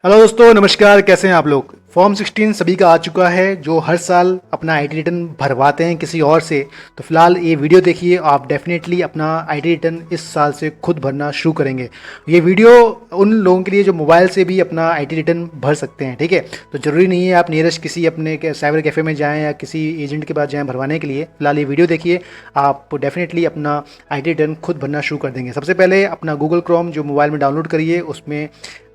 Hello दोस्तों, नमस्कार। कैसे हैं आप लोग। फॉर्म 16 सभी का आ चुका है जो हर साल अपना आईटी रिटर्न भरवाते हैं किसी और से। तो फिलहाल ये वीडियो देखिए, आप डेफिनेटली अपना आईटी रिटर्न इस साल से खुद भरना शुरू करेंगे। ये वीडियो उन लोगों के लिए जो मोबाइल से भी अपना आईटी रिटर्न भर सकते हैं, ठीक है। तो ज़रूरी नहीं है आप नियरेस्ट किसी अपने साइबर कैफ़े में जाएँ या किसी एजेंट के पास जाएँ भरवाने के लिए। फिलहाल ये वीडियो देखिए, आप डेफिनेटली अपना आईटी रिटर्न खुद भरना शुरू कर देंगे। सबसे पहले अपना गूगल क्रोम जो मोबाइल में डाउनलोड करिए, उसमें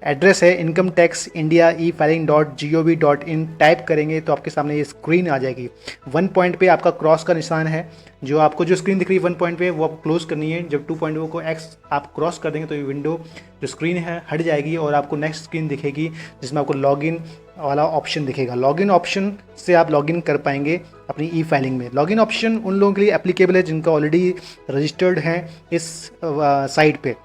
एड्रेस है income tax India e-filing.gov.in type करेंगे तो आपके सामने ये स्क्रीन आ जाएगी। 1 पॉइंट पे आपका क्रॉस का निशान है, जो आपको जो स्क्रीन दिख रही है 1 पॉइंट पे वो आपको क्लोज करनी है। जब 2 पॉइंट को एक्स आप क्रॉस कर देंगे तो ये विंडो जो स्क्रीन है हट जाएगी और आपको नेक्स्ट स्क्रीन दिखेगी जिसमें आपको लॉगिन वाला ऑप्शन दिखेगा। लॉगिन ऑप्शन से आप लॉगिन कर पाएंगे अपनी ई फाइलिंग में। लॉगिन ऑप्शन उन लोगों के लिए एप्लीकेबल है जिनका ऑलरेडी रजिस्टर्ड है इस साइट पे।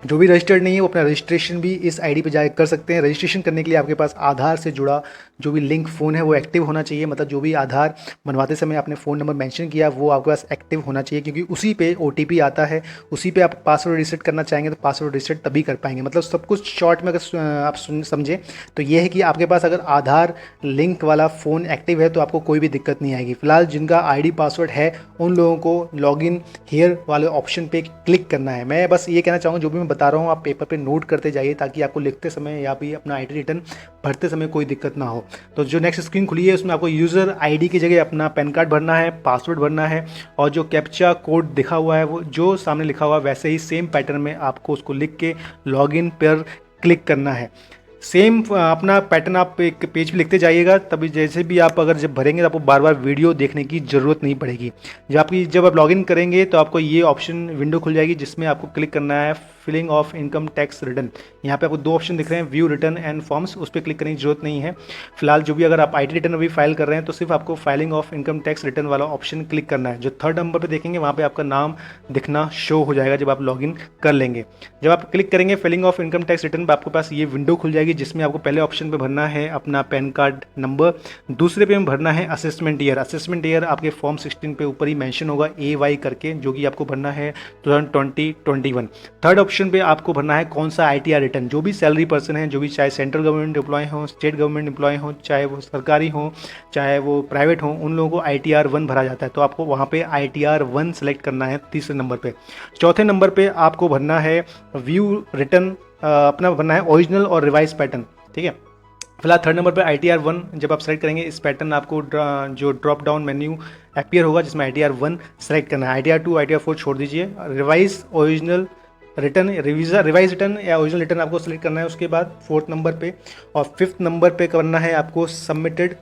जो भी रजिस्टर्ड नहीं है वो अपना रजिस्ट्रेशन भी इस आईडी पे जाकर कर सकते हैं। रजिस्ट्रेशन करने के लिए आपके पास आधार से जुड़ा जो भी लिंक फ़ोन है वो एक्टिव होना चाहिए। मतलब जो भी आधार बनवाते समय आपने फ़ोन नंबर मेंशन किया वो आपके पास एक्टिव होना चाहिए, क्योंकि उसी पे ओटीपी आता है। उसी पे आप पासवर्ड रीसेट करना चाहेंगे तो पासवर्ड रीसेट तभी कर पाएंगे। मतलब सब कुछ शॉर्ट में अगर आप समझें तो ये है कि आपके पास अगर आधार लिंक वाला फ़ोन एक्टिव है तो आपको कोई भी दिक्कत नहीं आएगी। फिलहाल जिनका आईडी पासवर्ड है उन लोगों को लॉगिन हियर वाले ऑप्शन पे क्लिक करना है। मैं बस ये कहना चाहूँगा, जो भी मैं बता रहा हूँ आप पेपर पे नोट करते जाइए ताकि आपको लिखते समय या भी अपना आईटी रिटर्न भरते समय कोई दिक्कत ना हो। तो जो नेक्स्ट स्क्रीन खुली है उसमें आपको यूज़र आईडी की जगह अपना पैन कार्ड भरना है, पासवर्ड भरना है और जो कैप्चा कोड दिखा हुआ है वो जो सामने लिखा हुआ है वैसे ही सेम पैटर्न में आपको उसको लिख के लॉगिन पर क्लिक करना है। सेम अपना पैटर्न आप एक पेज पे लिखते जाइएगा, तभी जैसे भी आप अगर जब भरेंगे तो आपको बार बार वीडियो देखने की ज़रूरत नहीं पड़ेगी। जब आप लॉगिन करेंगे तो आपको ये ऑप्शन विंडो खुल जाएगी जिसमें आपको क्लिक करना है filing of income tax return. यहाँ पे आपको 2 ऑप्शन दिख रहे हैं, व्यू रिटर्न एंड फॉर्म्स, उस पर क्लिक करने की जरूरत नहीं है। फिलहाल जो भी अगर आप आईटी रिटर्न अभी फाइल कर रहे हैं तो सिर्फ आपको filing of income tax return वाला ऑप्शन क्लिक करना है। जो 3rd नंबर पे देखेंगे वहाँ पे आपका नाम दिखना शो हो जाएगा जब आप लॉगिन कर लेंगे। जब आप क्लिक करेंगे filing of income tax return पर आपके पास ये विंडो खुल जाएगी जिसमें आपको पहले ऑप्शन पे भरना है अपना पैन कार्ड नंबर, दूसरे पे भरना है असेसमेंट ईयर। असेसमेंट ईयर आपके फॉर्म 16 पे ऊपर ही मेंशन होगा AY करके, जो कि आपको भरना है 2020-21। 3rd ऑप्शन पे आपको भरना है कौन सा ITR रिटर्न। जो भी सैलरी पर्सन है, जो भी चाहे सेंट्रल गवर्नमेंट एम्प्लॉय हो, स्टेट गवर्नमेंट एम्प्लॉय हो, चाहे वो सरकारी हो चाहे वो प्राइवेट हो, उन लोगों को ITR 1 भरा जाता है। तो आपको वहाँ पे ITR 1 सेलेक्ट करना है 3रे नंबर पे। 4थे नंबर पे आपको भरना है व्यू रिटर्न, अपना भरना है ओरिजिनल और रिवाइज पैटर्न, ठीक है। फिलहाल 3rd नंबर पे ITR 1 जब आप सेलेक्ट करेंगे इस पैटर्न आपको जो ड्रॉप डाउन मेन्यू अपीयर होगा जिसमें ITR 1 सेलेक्ट करना है। ITR 2 ITR 4 छोड़ दीजिए। Revise original return revise return या ओरिजिनल रिटर्न आपको सेलेक्ट करना है उसके बाद 4th नंबर पे। और 5th नंबर पे करना है आपको सबमिटेड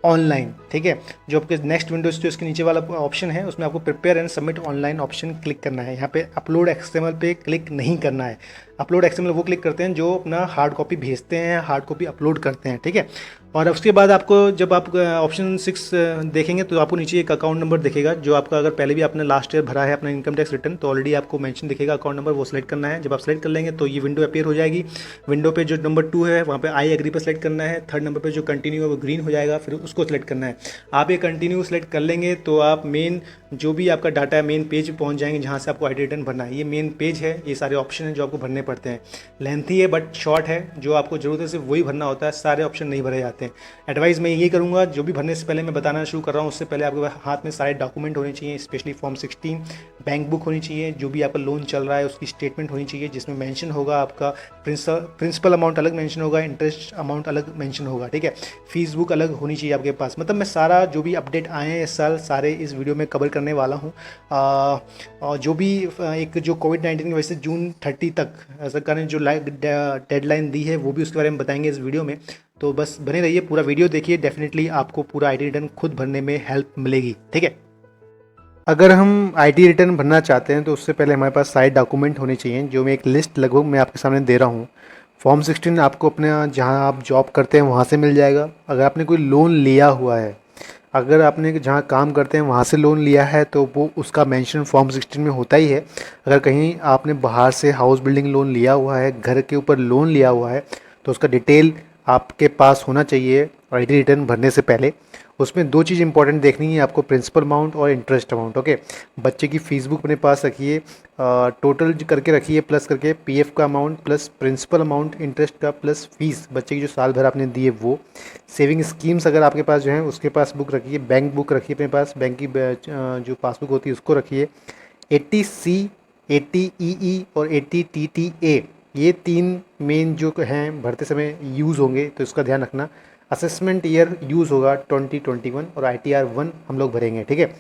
ऑनलाइन, ठीक है। जो आपके नेक्स्ट विंडोज जो इसके नीचे वाला ऑप्शन है उसमें आपको prepare and submit online option click करना है। यहाँ पे अपलोड XML पे क्लिक नहीं करना है। अपलोड XML वो क्लिक करते हैं जो अपना हार्ड कॉपी भेजते हैं, हार्ड कॉपी अपलोड करते हैं, ठीक है। और उसके बाद आपको जब आप ऑप्शन 6 देखेंगे तो आपको नीचे एक अकाउंट नंबर दिखेगा जो आपका, अगर पहले भी आपने लास्ट ईयर भरा है अपना इनकम टैक्स रिटर्न तो ऑलरेडी आपको मेंशन दिखेगा अकाउंट नंबर, वो सेलेक्ट करना है। जब आप सेलेक्ट कर लेंगे तो ये विंडो अपीयर हो जाएगी। विंडो पे जो नंबर 2 है वहाँ पे आई एग्री पर सेलेक्ट करना है। 3rd नंबर पे जो कंटिन्यू है वो ग्रीन हो जाएगा, फिर उसको सेलेक्ट करना है। आप ये कंटिन्यू सेलेक्ट कर लेंगे तो आप मेन जो भी आपका डाटा है मेन पेज पे पहुँच जाएंगे जहाँ से आपको आईटी रिटर्न भरना है। ये मेन पेज है, ये सारे ऑप्शन हैं जो आपको भरने पड़ते हैं। लेंथी है बट शॉर्ट है, जो आपको ज़रूरत है सिर्फ वही भरना होता है, सारे ऑप्शन नहीं भरे जाते हैं। एडवाइस मैं ये करूँगा, जो भी भरने से पहले मैं बताना शुरू कर रहा हूँ उससे पहले आपके हाथ में सारे डॉक्यूमेंट होने चाहिए, स्पेशली फॉर्म 16, बैंक बुक होनी चाहिए, जो भी आपका लोन चल रहा है उसकी स्टेटमेंट होनी चाहिए जिसमें मेंशन होगा आपका प्रिंसिपल अमाउंट अलग मेंशन होगा, इंटरेस्ट अमाउंट अलग मेंशन होगा, ठीक है। फीस बुक अलग होनी चाहिए आपके पास। मतलब मैं सारा जो भी अपडेट आए हैं इस साल सारे इस वीडियो में कवर करने वाला हूँ। और जो भी एक जो कोविड-19 की वजह से जून 30 तक सरकार ने जो डेडलाइन दी है वो भी उसके बारे में बताएंगे इस वीडियो में। तो बस बने रहिए, पूरा वीडियो देखिए, डेफिनेटली आपको पूरा आईटी रिटर्न खुद भरने में हेल्प मिलेगी, ठीक है। अगर हम आईटी रिटर्न भरना चाहते हैं तो उससे पहले हमारे पास सारे डॉक्यूमेंट होने चाहिए, जो मैं एक लिस्ट लगभग मैं आपके सामने दे रहा हूँ। फॉर्म 16 आपको अपने जहाँ आप जॉब करते हैं वहाँ से मिल जाएगा। अगर आपने कोई लोन लिया हुआ है, अगर आपने जहाँ काम करते हैं वहाँ से लोन लिया है तो वो उसका मेंशन फॉर्म 16 में होता ही है। अगर कहीं आपने बाहर से हाउस बिल्डिंग लोन लिया हुआ है, घर के ऊपर लोन लिया हुआ है तो उसका डिटेल आपके पास होना चाहिए आईटी रिटर्न भरने से पहले। उसमें दो चीज़ इंपॉर्टेंट देखनी है आपको, प्रिंसिपल अमाउंट और इंटरेस्ट अमाउंट। ओके, बच्चे की फीस बुक अपने पास रखिए, टोटल करके रखिए, प्लस करके पीएफ का amount plus principal amount interest का प्लस फीस बच्चे की जो साल भर आपने दी है वो। सेविंग स्कीम्स अगर आपके पास जो है उसके पास बुक रखिए, बैंक बुक रखिए अपने पास, बैंक की जो पासबुक होती है उसको रखिए। 80C, 80EE और 80TTA, ये तीन मेन जो हैं भरते समय यूज़ होंगे, तो इसका ध्यान रखना। असेसमेंट ईयर यूज़ होगा 2021 और ITR 1 हम लोग भरेंगे, ठीक है।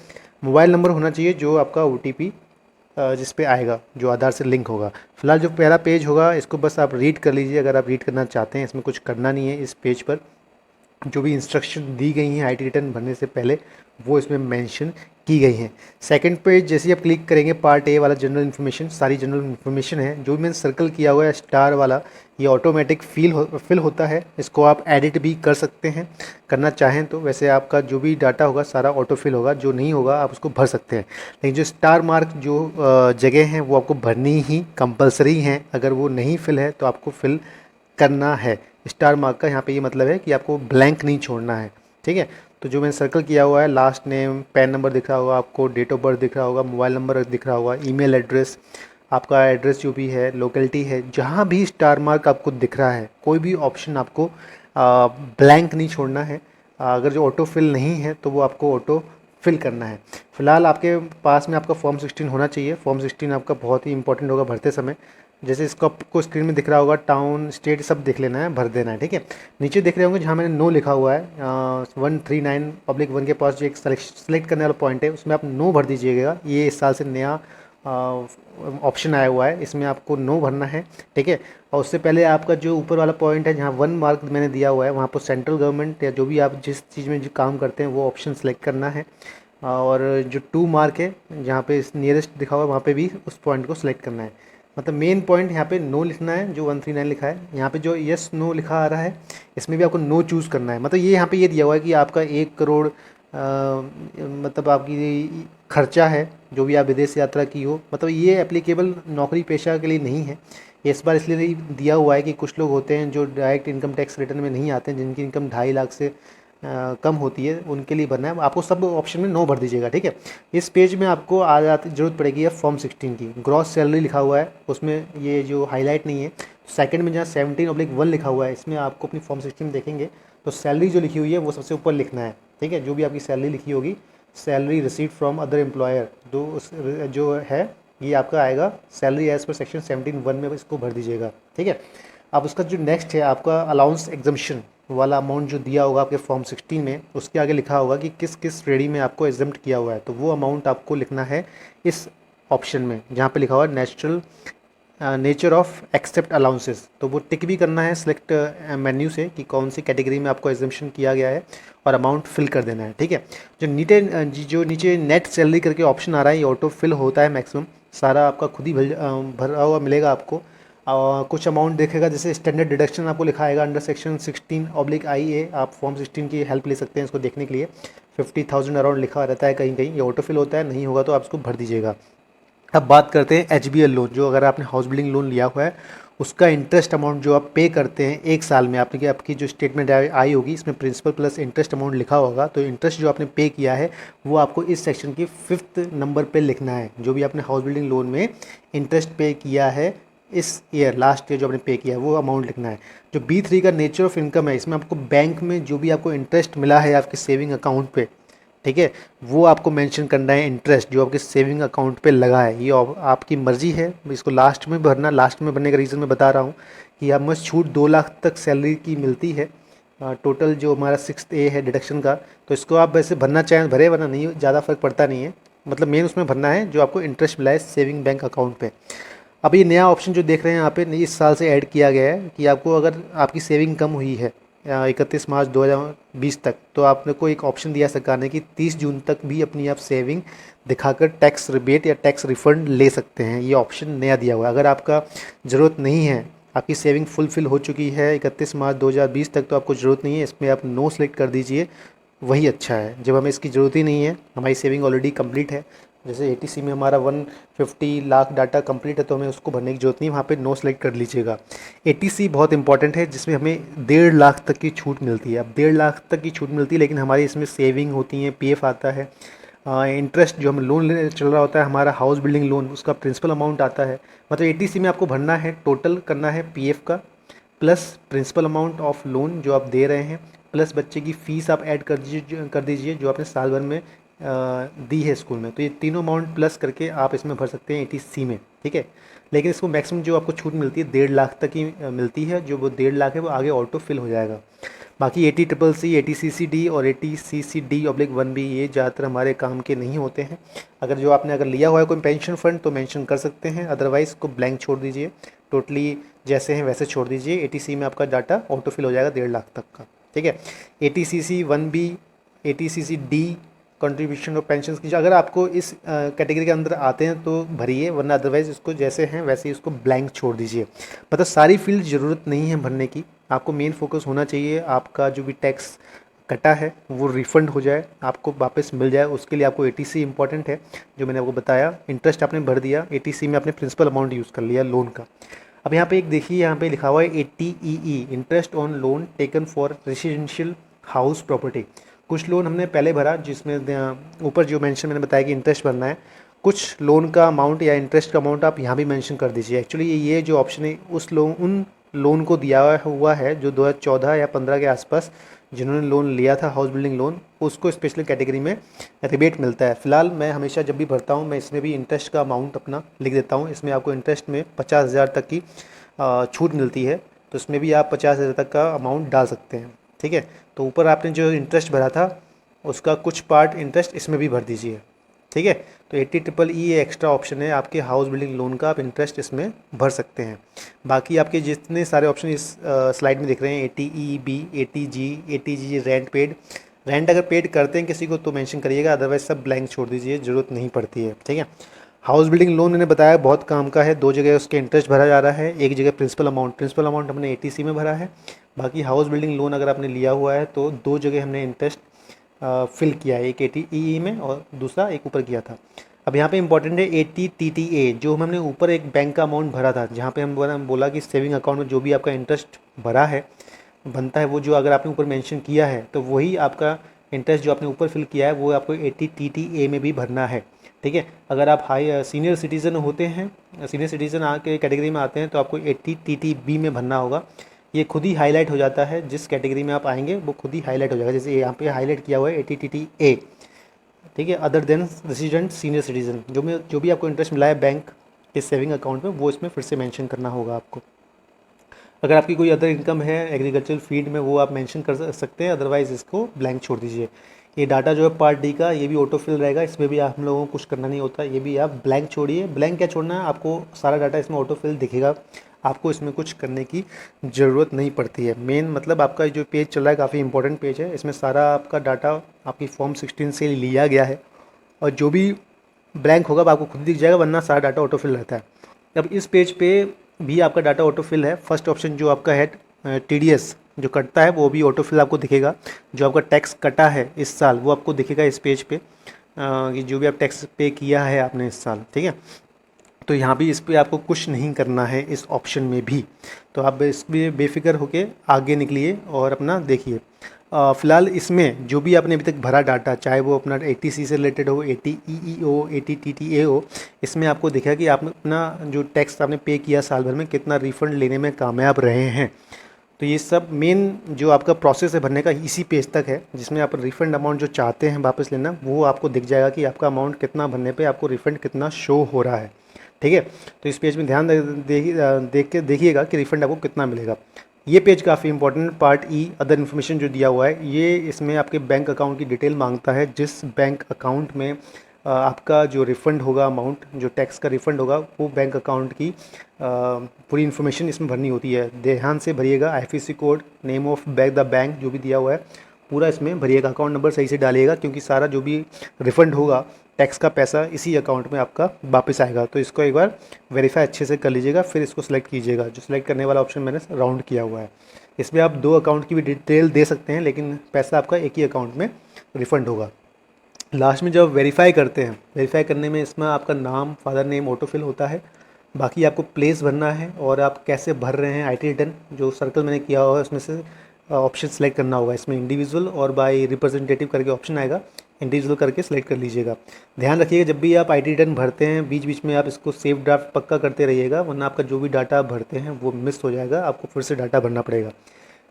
मोबाइल नंबर होना चाहिए जो आपका OTP जिस पे आएगा, जो आधार से लिंक होगा। फिलहाल जो पहला पेज होगा इसको बस आप रीड कर लीजिए अगर आप रीड करना चाहते हैं। इसमें कुछ करना नहीं है, इस पेज पर जो भी इंस्ट्रक्शन दी गई हैं आईटी रिटर्न भरने से पहले वो इसमें मेंशन की गई हैं। सेकंड पेज जैसे ही आप क्लिक करेंगे, पार्ट ए वाला जनरल इन्फॉर्मेशन, सारी जनरल इन्फॉर्मेशन है। जो भी मैंने सर्कल किया हुआ है स्टार वाला, ये ऑटोमेटिक फिल होता है। इसको आप एडिट भी कर सकते हैं करना चाहें तो। वैसे आपका जो भी डाटा होगा सारा ऑटो फिल होगा, जो नहीं होगा आप उसको भर सकते हैं। लेकिन जो स्टार मार्क जो जगह हैं वो आपको भरनी ही कंपलसरी हैं। अगर वो नहीं फिल है तो आपको फिल करना है। स्टार मार्क का यहाँ पे ये मतलब है कि आपको ब्लैंक नहीं छोड़ना है, ठीक है। तो जो मैंने सर्कल किया हुआ है, लास्ट नेम, पैन नंबर दिख रहा होगा आपको, डेट ऑफ बर्थ दिख रहा होगा, मोबाइल नंबर दिख रहा होगा, ईमेल एड्रेस, आपका एड्रेस जो भी है, लोकेलिटी है, जहाँ भी स्टार मार्क आपको दिख रहा है कोई भी ऑप्शन आपको ब्लैंक नहीं छोड़ना है। अगर जो ऑटो फिल नहीं है तो वो आपको ऑटो फिल करना है। फिलहाल आपके पास में आपका फॉर्म 16 होना चाहिए। फॉर्म 16 आपका बहुत ही इंपॉर्टेंट होगा भरते समय। जैसे इसको आपको स्क्रीन में दिख रहा होगा, टाउन स्टेट सब देख लेना है, भर देना है, ठीक है। नीचे देख रहे होंगे जहाँ मैंने नो लिखा हुआ है 139/1 के पास जो एक सेलेक्ट करने वाला पॉइंट है उसमें आप नो भर दीजिएगा। ये इस साल से नया ऑप्शन आया हुआ है, इसमें आपको नो भरना है, ठीक है। और उससे पहले आपका जो ऊपर वाला पॉइंट है जहाँ 1 मार्क मैंने दिया हुआ है वहाँ पर सेंट्रल गवर्नमेंट या जो भी आप जिस चीज़ में जो काम करते हैं वो ऑप्शन सेलेक्ट करना है। और जो 2 मार्क है जहाँ पे नियरेस्ट दिखा हुआ है वहाँ पे भी उस पॉइंट को सिलेक्ट करना है। मतलब मेन पॉइंट यहाँ पे नो लिखना है, जो 139 लिखा है। यहाँ पे जो यस नो लिखा आ रहा है इसमें भी आपको नो चूज़ करना है। मतलब ये यहाँ पे ये दिया हुआ है कि आपका 1 करोड़ मतलब आपकी खर्चा है जो भी आप विदेश यात्रा की हो, मतलब ये एप्लीकेबल नौकरी पेशा के लिए नहीं है। ये इस बार इसलिए नहीं दिया हुआ है कि कुछ लोग होते हैं जो डायरेक्ट इनकम टैक्स रिटर्न में नहीं आते हैं, जिनकी इनकम 2.5 लाख से कम होती है, उनके लिए भरना है। आपको सब ऑप्शन में नो भर दीजिएगा, ठीक है। इस पेज में आपको आ जाती जरूरत पड़ेगी है फॉर्म 16 की। ग्रॉस सैलरी लिखा हुआ है उसमें ये जो हाईलाइट नहीं है, सेकंड में जहाँ 17/1 लिखा हुआ है इसमें आपको अपनी फॉर्म 16 में देखेंगे तो सैलरी जो लिखी हुई है वो सबसे ऊपर लिखना है, ठीक है। जो भी आपकी सैलरी लिखी होगी, salary receive from other employer, जो है ये आपका आएगा सैलरी एज पर सेक्शन 17(1) में, इसको भर दीजिएगा, ठीक है। अब उसका जो नेक्स्ट है आपका अलाउंस एग्जम्पशन वाला अमाउंट जो दिया होगा आपके फॉर्म 16 में, उसके आगे लिखा होगा कि किस किस श्रेणी में आपको एग्जम्प्ट किया हुआ है, तो वो अमाउंट आपको लिखना है इस ऑप्शन में जहाँ पे लिखा हुआ है नेचर ऑफ एक्सेप्ट अलाउंसेस। तो वो टिक भी करना है सिलेक्ट मेन्यू से कि कौन सी कैटेगरी में आपको एग्जम्पशन किया गया है और अमाउंट फिल कर देना है, ठीक है। जो नीचे नेट सैलरी करके ऑप्शन आ रहा है ये ऑटो फिल होता है मैक्सिमम, सारा आपका खुद ही भरा हुआ मिलेगा आपको। कुछ अमाउंट देखेगा जैसे स्टैंडर्ड डिडक्शन आपको लिखा आएगा अंडर सेक्शन 16/IA, आप फॉर्म 16 की हेल्प ले सकते हैं इसको देखने के लिए। 50,000 अराउंड लिखा रहता है कहीं कहीं, ये ऑटो फिल होता है, नहीं होगा तो आप इसको भर दीजिएगा। अब बात करते हैं HBL लोन, जो अगर आपने हाउस बिल्डिंग लोन लिया हुआ है उसका इंटरेस्ट अमाउंट जो आप पे करते हैं एक साल में, आपकी जो स्टेटमेंट आई होगी इसमें प्रिंसिपल प्लस इंटरेस्ट अमाउंट लिखा होगा। तो इंटरेस्ट जो आपने पे किया है वो आपको इस सेक्शन की 5th नंबर पे लिखना है। जो भी आपने हाउस बिल्डिंग लोन में इंटरेस्ट पे किया है इस ईयर, लास्ट ईयर जो आपने पे किया है वो अमाउंट लिखना है। जो B3 का नेचर ऑफ इनकम है, इसमें आपको बैंक में जो भी आपको इंटरेस्ट मिला है आपके सेविंग अकाउंट पे, ठीक है, वो आपको मेंशन करना है। इंटरेस्ट जो आपके सेविंग अकाउंट पे लगा है ये आपकी मर्ज़ी है, इसको लास्ट में भरना। लास्ट में भरने का रीज़न मैं बता रहा हूँ कि हमें छूट 2 लाख तक सैलरी की मिलती है। टोटल जो हमारा 6A है डिडक्शन का, तो इसको आप वैसे भरना चाहें भरे, वरना नहीं, ज़्यादा फ़र्क पड़ता नहीं है। मतलब मेन उसमें भरना है जो आपको इंटरेस्ट मिला है सेविंग बैंक अकाउंट पे। अब ये नया ऑप्शन जो देख रहे हैं यहाँ पे इस साल से ऐड किया गया है कि आपको अगर आपकी सेविंग कम हुई है 31 मार्च 2020 तक, तो आपने को एक ऑप्शन दिया सरकार ने कि 30 जून तक भी अपनी आप सेविंग दिखाकर टैक्स रिबेट या टैक्स रिफंड ले सकते हैं। ये ऑप्शन नया दिया हुआ है। अगर आपका ज़रूरत नहीं है, आपकी सेविंग फुलफिल हो चुकी है 31 मार्च 2020 तक, तो आपको ज़रूरत नहीं है, इसमें आप नो सेलेक्ट कर दीजिए, वही अच्छा है। जब हमें इसकी ज़रूरत ही नहीं है, हमारी सेविंग ऑलरेडी कंप्लीट है, जैसे एटीसी में हमारा 150 लाख डाटा कंप्लीट है तो हमें उसको भरने की जरूरत नहीं, वहाँ पे नो सेलेक्ट कर लीजिएगा। एटीसी बहुत इंपॉर्टेंट है जिसमें हमें 1.5 लाख तक की छूट मिलती है। अब 1.5 लाख तक की छूट मिलती है लेकिन हमारी इसमें सेविंग होती है, पीएफ आता है, इंटरेस्ट जो हम लोन चल रहा होता है हमारा हाउस बिल्डिंग लोन, उसका प्रिंसिपल अमाउंट आता है। मतलब एटीसी में आपको भरना है, टोटल करना है पीएफ का plus principal amount of loan जो आप दे रहे हैं, प्लस बच्चे की फ़ीस आप ऐड कर दीजिए जो आपने साल भर में दी है स्कूल में। तो ये तीनों अमाउंट प्लस करके आप इसमें भर सकते हैं एटीसी में, ठीक है। लेकिन इसको मैक्सिमम जो आपको छूट मिलती है 1.5 लाख तक ही मिलती है। जो वो 1.5 लाख है वो आगे ऑटो फिल हो जाएगा। बाकी eighty triple C, eighty C C D और eighty C C D oblique 1B ये ज़्यादातर हमारे काम के नहीं होते हैं। अगर जो आपने अगर लिया हुआ है कोई पेंशन फंड तो मेंशन कर सकते हैं, अदरवाइज़ को ब्लैंक छोड़ दीजिए, टोटली जैसे हैं वैसे छोड़ दीजिए। एटीसी में आपका डाटा ऑटो फिल हो जाएगा 1.5 लाख तक का, ठीक है। Eighty C C 1B, eighty C C D contribution और पेंशन की अगर आपको इस कैटेगरी के अंदर आते हैं तो भरिए, वरना अदरवाइज़ इसको जैसे हैं वैसे ही इसको ब्लैंक छोड़ दीजिए। मतलब सारी फील्ड ज़रूरत नहीं है भरने की, आपको मेन फोकस होना चाहिए आपका जो भी टैक्स कटा है वो रिफ़ंड हो जाए, आपको वापस मिल जाए। उसके लिए आपको एटीसी इंपॉर्टेंट है, जो मैंने आपको बताया। इंटरेस्ट आपने भर दिया, एटीसी में आपने प्रिंसिपल अमाउंट यूज़ कर लिया लोन का। अब यहाँ पे एक देखिए, यहाँ पे लिखा हुआ है eighty E E, interest on loan taken for residential house property. कुछ लोन हमने पहले भरा जिसमें ऊपर जो मेंशन मैंने बताया कि इंटरेस्ट भरना है, कुछ लोन का अमाउंट या इंटरेस्ट का अमाउंट आप यहाँ भी मेंशन कर दीजिए। एक्चुअली ये जो ऑप्शन है उन लोन को दिया हुआ है जो 2014 या 15 के आसपास जिन्होंने लोन लिया था हाउस बिल्डिंग लोन, उसको स्पेशल कैटेगरी में रिबेट मिलता है। फिलहाल मैं हमेशा जब भी भरता हूँ मैं इसमें भी इंटरेस्ट का अमाउंट अपना लिख देता हूँ। इसमें आपको इंटरेस्ट में 50,000 तक की छूट मिलती है, तो इसमें भी आप 50,000 तक का अमाउंट डाल सकते हैं, ठीक है। तो ऊपर आपने जो इंटरेस्ट भरा था उसका कुछ पार्ट इंटरेस्ट इसमें भी भर दीजिए, ठीक है। तो एटी ये एक्स्ट्रा ऑप्शन है आपके हाउस बिल्डिंग लोन का, आप इंटरेस्ट इसमें भर सकते हैं। बाकी आपके जितने सारे ऑप्शन इस स्लाइड में दिख रहे हैं, एटीईबी, एटीजी रेंट पेड, रेंट अगर पेड करते हैं किसी को तो मेंशन करिएगा, अदरवाइज सब ब्लैंक छोड़ दीजिए, ज़रूरत नहीं पड़ती है, ठीक है। हाउस बिल्डिंग लोन मैंने बताया बहुत काम का है, 2 जगह उसके इंटरेस्ट भरा जा रहा है, एक जगह प्रिंसिपल अमाउंट हमने एटीसी में भरा है। बाकी हाउस बिल्डिंग लोन अगर आपने लिया हुआ है तो 2 जगह हमने इंटरेस्ट फिल किया है, एक एटीई में और दूसरा एक ऊपर किया था। अब यहाँ पे इंपॉर्टेंट है एटीटीटीए, जो हमने ऊपर एक बैंक का अमाउंट भरा था, जहाँ पे हम बोला कि सेविंग अकाउंट में जो भी आपका इंटरेस्ट भरा है बनता है, वो जो अगर आपने ऊपर मेंशन किया है तो वही आपका इंटरेस्ट जो आपने ऊपर फिल किया है वो आपको एटीटीटीए में भी भरना है, ठीक है। अगर आप सीनियर सिटीज़न होते हैं, सीनियर सिटीज़न के कैटेगरी में आते हैं तो आपको एटीटीटीबी में भरना होगा। ये खुद ही हाईलाइट हो जाता है, जिस कैटेगरी में आप आएंगे वो खुद ही हाईलाइट हो जाएगा। जैसे यहाँ पे हाईलाइट किया हुआ है एटीटीटीए, ठीक है, other than resident senior citizen. जो भी आपको इंटरेस्ट मिला है बैंक के सेविंग अकाउंट में वो इसमें फिर से मेंशन करना होगा आपको। अगर आपकी कोई अदर इनकम है एग्रीकल्चर फील्ड में वो आप मेंशन कर सकते हैं, अदरवाइज़ इसको ब्लैंक छोड़ दीजिए। ये डाटा जो है पार्ट डी का, ये भी ऑटो फिल रहेगा, इसमें भी आप लोगों को कुछ करना नहीं होता, ये भी आप ब्लैंक छोड़िए। ब्लैंक क्या छोड़ना है, आपको सारा डाटा इसमें ऑटो फिल दिखेगा, आपको इसमें कुछ करने की ज़रूरत नहीं पड़ती है। मेन मतलब आपका जो पेज चल रहा है काफ़ी इंपॉर्टेंट पेज है, इसमें सारा आपका डाटा आपकी फॉर्म 16 से लिया गया है, और जो भी ब्लैंक होगा आपको खुद दिख जाएगा, वरना सारा डाटा ऑटो फिल रहता है। अब इस पेज पे भी आपका डाटा ऑटो फिल है। फर्स्ट ऑप्शन जो आपका है टीडीएस जो कटता है वो भी ऑटो फिल आपको दिखेगा। जो आपका टैक्स कटा है इस साल वो आपको दिखेगा इस पेज पे, कि जो भी आप टैक्स पे किया है आपने इस साल, ठीक है। तो यहाँ भी इस पर आपको कुछ नहीं करना है इस ऑप्शन में भी, तो आप इस पर बेफिक्र होके आगे निकलिए और अपना देखिए। फ़िलहाल इसमें जो भी आपने अभी तक भरा डाटा, चाहे वो अपना एटीसी से रिलेटेड हो, एटीईई हो, एटीटीटीए हो, इसमें आपको दिखेगा कि आपने अपना जो टैक्स आपने पे किया साल भर में कितना रिफ़ंड लेने में कामयाब रहे हैं। तो ये सब मेन जो आपका प्रोसेस है भरने का इसी पेज तक है, जिसमें आप रिफ़ंड अमाउंट जो चाहते हैं वापस लेना वो आपको दिख जाएगा कि आपका अमाउंट कितना भरने पे आपको रिफ़ंड कितना शो हो रहा है, ठीक है। तो इस पेज में ध्यान देख के देखिएगा कि रिफ़ंड आपको कितना मिलेगा। ये पेज काफ़ी इंपॉर्टेंट, पार्ट ई अदर इन्फॉर्मेशन जो दिया हुआ है, ये इसमें आपके बैंक अकाउंट की डिटेल मांगता है, जिस बैंक अकाउंट में आपका जो रिफ़ंड होगा अमाउंट, जो टैक्स का रिफ़ंड होगा वो बैंक अकाउंट की पूरी इन्फॉर्मेशन इसमें भरनी होती है। ध्यान से भरिएगा, IFSC code, name of the bank जो भी दिया हुआ है पूरा इसमें भरिएगा, अकाउंट नंबर सही से डालिएगा, क्योंकि सारा जो भी रिफ़ंड होगा टैक्स का पैसा इसी अकाउंट में आपका वापस आएगा। तो इसको एक बार वेरीफाई अच्छे से कर लीजिएगा, फिर इसको सेलेक्ट कीजिएगा। जो सेलेक्ट करने वाला ऑप्शन मैंने राउंड किया हुआ है, इसमें आप 2 अकाउंट की भी डिटेल दे सकते हैं, लेकिन पैसा आपका एक ही अकाउंट में रिफ़ंड होगा। लास्ट में जब वेरीफाई करते हैं, वेरीफाई करने में इसमें आपका नाम, फादर नेम ऑटो फिल होता है। बाकी आपको प्लेस भरना है और आप कैसे भर रहे हैं आईटी रिटर्न, जो सर्कल मैंने किया हुआ है उसमें से ऑप्शन सेलेक्ट करना होगा। इसमें इंडिविजुअल और बाय रिप्रेजेंटेटिव करके ऑप्शन आएगा, इंडिविजुअल करके सेलेक्ट कर लीजिएगा। ध्यान रखिएगा जब भी आप आईटी रिटर्न भरते हैं बीच बीच में आप इसको सेव ड्राफ्ट पक्का करते रहिएगा, वरना आपका जो भी डाटा आप भरते हैं वो मिस हो जाएगा, आपको फिर से डाटा भरना पड़ेगा।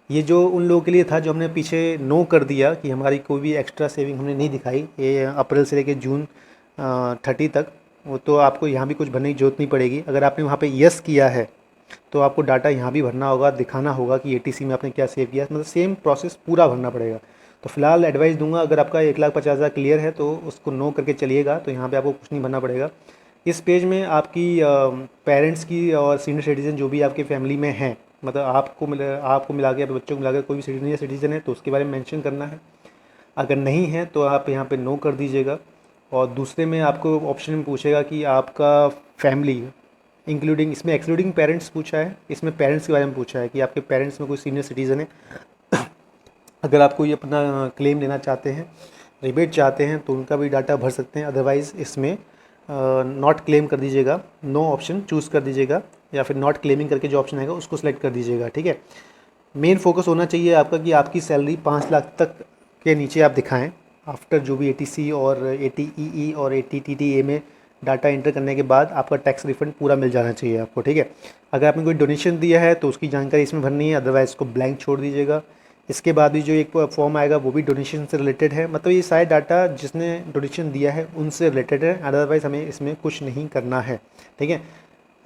ये जो उन लोगों के लिए था जो हमने पीछे नो कर दिया कि हमारी कोई भी एक्स्ट्रा सेविंग हमने नहीं दिखाई, ये अप्रैल से लेकर जून 30 तक, वो तो आपको यहाँ भी कुछ भरने की जरूरत नहीं पड़ेगी। अगर आपने वहाँ पे यस किया है तो आपको डाटा यहाँ भी भरना होगा, दिखाना होगा कि एटीसी में आपने क्या सेव किया, मतलब सेम प्रोसेस पूरा भरना पड़ेगा। तो फिलहाल एडवाइस दूंगा, अगर आपका 1,50,000 क्लियर है तो उसको नो करके चलिएगा, तो यहाँ पे आपको कुछ नहीं भरना पड़ेगा। इस पेज में आपकी पेरेंट्स की और सीनियर सिटीज़न जो भी आपके फैमिली में हैं, मतलब आपको मिला के, बच्चों को मिला के कोई भी सीनियर सिटीज़न है तो उसके बारे में मेंशन करना है। अगर नहीं है तो आप यहाँ पे नो कर दीजिएगा। और दूसरे में आपको ऑप्शन में पूछेगा कि आपका फैमिली इंक्लूडिंग, इसमें एक्सक्लूडिंग पेरेंट्स पूछा है, इसमें पेरेंट्स के बारे में पूछा है कि आपके पेरेंट्स में कोई सीनियर सिटीज़न है। अगर आप कोई अपना क्लेम लेना चाहते हैं, रिबेट चाहते हैं तो उनका भी डाटा भर सकते हैं। अदरवाइज़ इसमें नॉट क्लेम कर दीजिएगा, नो ऑप्शन चूज़ कर दीजिएगा, या फिर नॉट क्लेमिंग करके जो ऑप्शन आएगा उसको सेलेक्ट कर दीजिएगा। ठीक है, मेन फोकस होना चाहिए आपका कि आपकी सैलरी 5 लाख तक के नीचे आप दिखाएं। आफ्टर जो भी एटीसी और एटीईई और एटीटीटीए में डाटा एंटर करने के बाद आपका टैक्स रिफंड पूरा मिल जाना चाहिए आपको। ठीक है, अगर आपने कोई डोनेशन दिया है तो उसकी जानकारी इसमें भरनी है, अदरवाइज़ इसको ब्लैंक छोड़ दीजिएगा। इसके बाद भी जो एक फॉर्म आएगा वो भी डोनेशन से रिलेटेड है, मतलब ये सारे डाटा जिसने डोनेशन दिया है उनसे रिलेटेड है, अदरवाइज़ हमें इसमें कुछ नहीं करना है। ठीक है,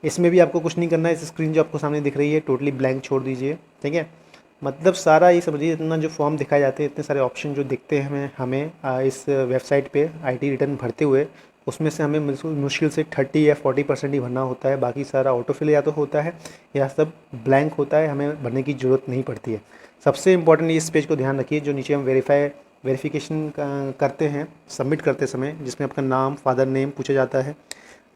इसमें भी आपको कुछ नहीं करना है। इस स्क्रीन जो आपको सामने दिख रही है टोटली ब्लैंक छोड़ दीजिए। ठीक है, मतलब सारा ये समझिए, इतना जो फॉर्म दिखाए जाते हैं, इतने सारे ऑप्शन जो दिखते हैं हमें इस वेबसाइट पे आईटी रिटर्न भरते हुए, उसमें से हमें मुश्किल से 30 या 40% ही भरना होता है। बाकी सारा ऑटोफिल या तो होता है या सब ब्लैंक होता है, हमें भरने की ज़रूरत नहीं पड़ती है। सबसे इम्पॉर्टेंट इस पेज को ध्यान रखिए, जो नीचे हम वेरिफिकेशन करते हैं सबमिट करते समय, जिसमें आपका नाम, फादर नेम पूछा जाता है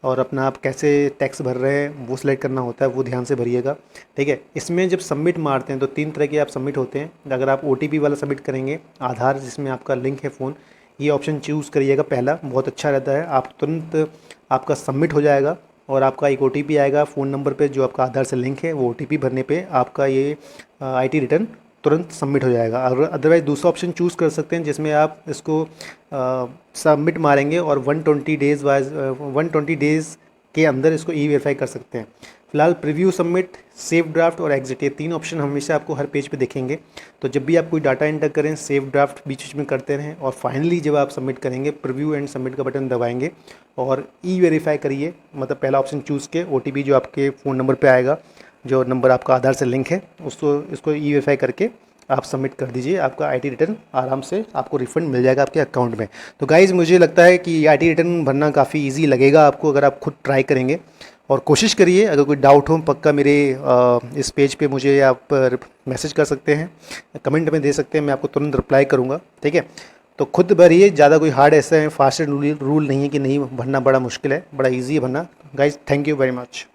और अपना आप कैसे टैक्स भर रहे हैं वो सिलेक्ट करना होता है, वो ध्यान से भरिएगा। ठीक है, इसमें जब सबमिट मारते हैं तो 3 तरह के आप सबमिट होते हैं। अगर आप ओटीपी वाला सबमिट करेंगे, आधार जिसमें आपका लिंक है फ़ोन, ये ऑप्शन चूज़ करिएगा, पहला बहुत अच्छा रहता है। आप तुरंत आपका सबमिट हो जाएगा और आपका एक ओटीपी आएगा फ़ोन नंबर पे जो आपका आधार से लिंक है, वो ओटीपी भरने पे आपका ये आईटी रिटर्न तुरंत सबमिट हो जाएगा। और अदरवाइज़ दूसरा ऑप्शन चूज़ कर सकते हैं जिसमें आप इसको सबमिट मारेंगे और 120 डेज़ के अंदर इसको ई वेरीफाई कर सकते हैं। फिलहाल प्रीव्यू, सबमिट, सेव ड्राफ्ट और एग्जिट, ये 3 ऑप्शन हमेशा आपको हर पेज पे दिखेंगे। तो जब भी आप कोई डाटा एंटर करें, सेव ड्राफ्ट बीच बीच में करते रहें और फाइनली जब आप सबमिट करेंगे, प्रीव्यू एंड सबमिट का बटन दबाएंगे और ई वेरीफाई करिए। मतलब पहला ऑप्शन चूज़ के ओटीपी जो आपके फ़ोन नंबर पे आएगा, जो नंबर आपका आधार से लिंक है, उसको इसको ई वेरीफाई करके आप सबमिट कर दीजिए। आपका आईटी रिटर्न आराम से आपको रिफ़ंड मिल जाएगा आपके अकाउंट में। तो गाइज़ मुझे लगता है कि आईटी रिटर्न भरना काफ़ी इजी लगेगा आपको अगर आप खुद ट्राई करेंगे, और कोशिश करिए। अगर कोई डाउट हो पक्का मेरे इस पेज पे मुझे आप मैसेज कर सकते हैं, कमेंट में दे सकते हैं, मैं आपको तुरंत रिप्लाई करूँगा। ठीक है, तो खुद भरिए, ज़्यादा कोई हार्ड ऐसा है फास्ट रूल नहीं है कि नहीं भरना बड़ा मुश्किल है, बड़ा ईजी है भरना। Guys thank you very much.